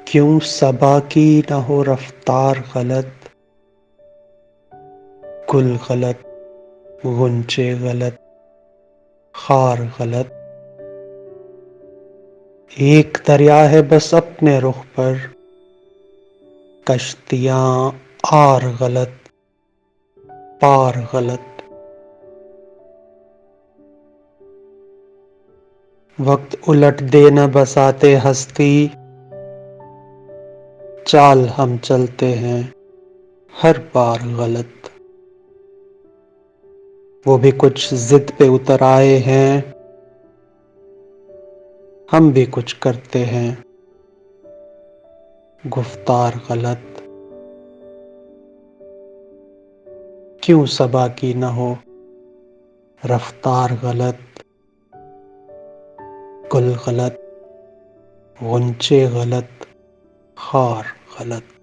کیوں صبا کی نہ ہو رفتار غلط، گل غلط، غنچے غلط، خار غلط، ایک دریا ہے بس اپنے رخ پر، کشتیاں آر غلط، پار غلط، وقت الٹ دے نہ بساتے ہستی، چال ہم چلتے ہیں ہر بار غلط، وہ بھی کچھ ضد پہ اتر آئے ہیں، ہم بھی کچھ کرتے ہیں گفتار غلط، کیوں صبا کی نہ ہو رفتار غلط، گل غلط، غنچے غلط، خار غلط۔